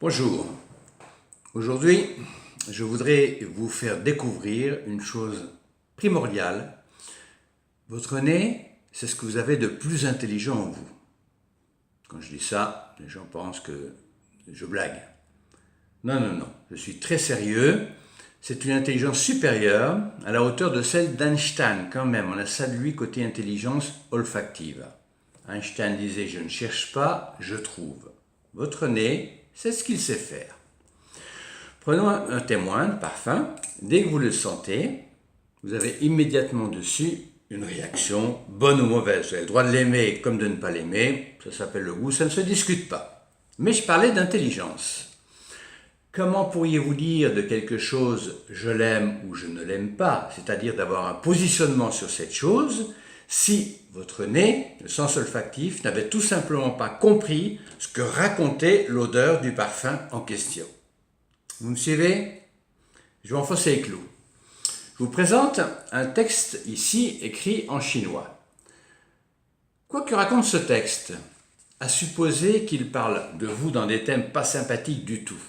Bonjour, aujourd'hui je voudrais vous faire découvrir une chose primordiale. Votre nez, c'est ce que vous avez de plus intelligent en vous. Quand je dis ça, les gens pensent que je blague. Non, non, non, je suis très sérieux. C'est une intelligence supérieure, à la hauteur de celle d'Einstein quand même. On a ça de lui côté intelligence olfactive. Einstein disait « je ne cherche pas, je trouve ». Votre nez, c'est ce qu'il sait faire. Prenons un témoin de parfum. Dès que vous le sentez, vous avez immédiatement dessus une réaction, bonne ou mauvaise. Vous avez le droit de l'aimer comme de ne pas l'aimer. Ça s'appelle le goût, ça ne se discute pas. Mais je parlais d'intelligence. Comment pourriez-vous dire de quelque chose « je l'aime » ou « je ne l'aime pas », c'est-à-dire d'avoir un positionnement sur cette chose, si votre nez, le sens olfactif, n'avait tout simplement pas compris ce que racontait l'odeur du parfum en question? Vous me suivez? Je vais enfoncer les clous. Je vous présente un texte ici écrit en chinois. Quoi que raconte ce texte, à supposer qu'il parle de vous dans des thèmes pas sympathiques du tout.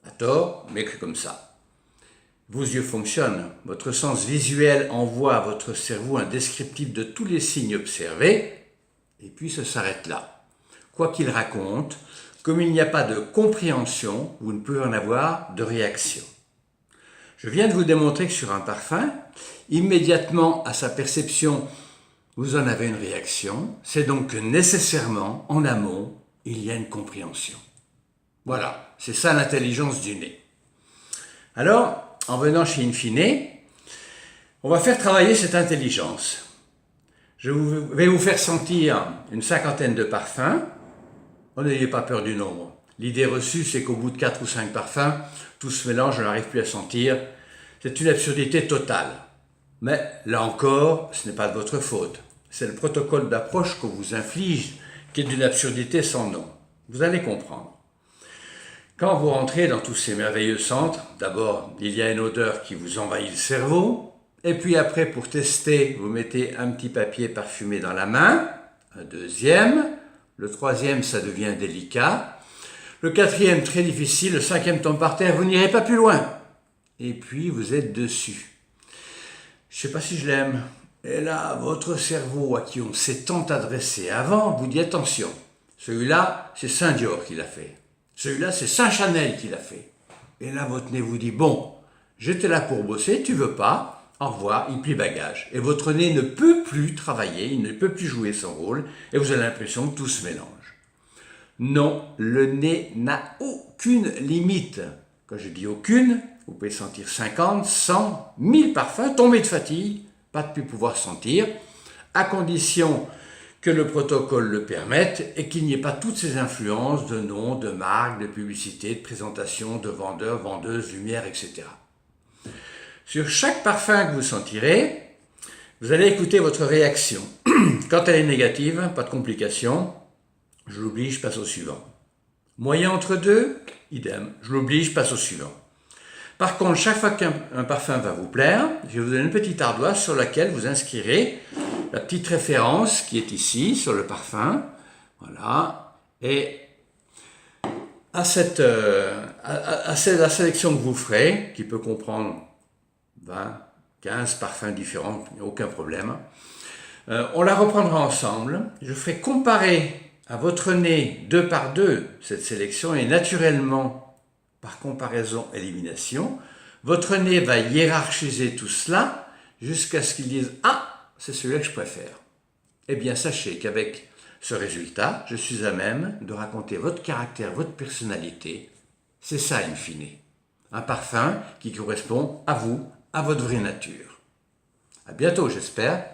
À tort, mais que comme ça. Vos yeux fonctionnent, votre sens visuel envoie à votre cerveau un descriptif de tous les signes observés, et puis ça s'arrête là. Quoi qu'il raconte, comme il n'y a pas de compréhension, vous ne pouvez en avoir de réaction. Je viens de vous démontrer que sur un parfum, immédiatement à sa perception, vous en avez une réaction. C'est donc que nécessairement, en amont, il y a une compréhension. Voilà, c'est ça l'intelligence du nez. Alors, en venant chez Infine, on va faire travailler cette intelligence. Je vais vous faire sentir une cinquantaine de parfums. N'ayez pas peur du nombre. L'idée reçue, c'est qu'au bout de 4 ou 5 parfums, tout se mélange, je n'arrive plus à sentir. C'est une absurdité totale. Mais là encore, ce n'est pas de votre faute. C'est le protocole d'approche qu'on vous inflige qui est d'une absurdité sans nom. Vous allez comprendre. Quand vous rentrez dans tous ces merveilleux centres, d'abord, il y a une odeur qui vous envahit le cerveau, et puis après, pour tester, vous mettez un petit papier parfumé dans la main, un deuxième, le troisième, ça devient délicat, le quatrième, très difficile, le cinquième tombe par terre, vous n'irez pas plus loin. Et puis, vous êtes dessus. Je ne sais pas si je l'aime. Et là, votre cerveau, à qui on s'est tant adressé avant, vous dit attention, celui-là, c'est Saint Dior qui l'a fait. Celui-là, c'est Saint Chanel qui l'a fait. Et là, votre nez vous dit, bon, j'étais là pour bosser, tu veux pas, au revoir, il plie bagage. Et votre nez ne peut plus travailler, il ne peut plus jouer son rôle, et vous avez l'impression que tout se mélange. Non, le nez n'a aucune limite. Quand je dis aucune, vous pouvez sentir 50, 100, 1000 parfums, tomber de fatigue, pas de plus pouvoir sentir, à condition que le protocole le permette et qu'il n'y ait pas toutes ces influences de noms, de marques, de publicité, de présentation, de vendeurs, vendeuses, lumière, etc. Sur chaque parfum que vous sentirez, vous allez écouter votre réaction. Quand elle est négative, pas de complication, je l'oublie, je passe au suivant. Moyen entre deux, idem, je l'oublie, je passe au suivant. Par contre, chaque fois qu'un parfum va vous plaire, je vais vous donner une petite ardoise sur laquelle vous inscrirez la petite référence qui est ici, sur le parfum. Voilà. Et à la sélection que vous ferez, qui peut comprendre 20, 15 parfums différents, il n'y a aucun problème, on la reprendra ensemble. Je ferai comparer à votre nez 2 par 2 cette sélection et naturellement, par comparaison-élimination, votre nez va hiérarchiser tout cela jusqu'à ce qu'il dise « Ah, c'est celui-là que je préfère ». Eh bien, sachez qu'avec ce résultat, je suis à même de raconter votre caractère, votre personnalité. C'est ça, in fine. Un parfum qui correspond à vous, à votre vraie nature. À bientôt, j'espère.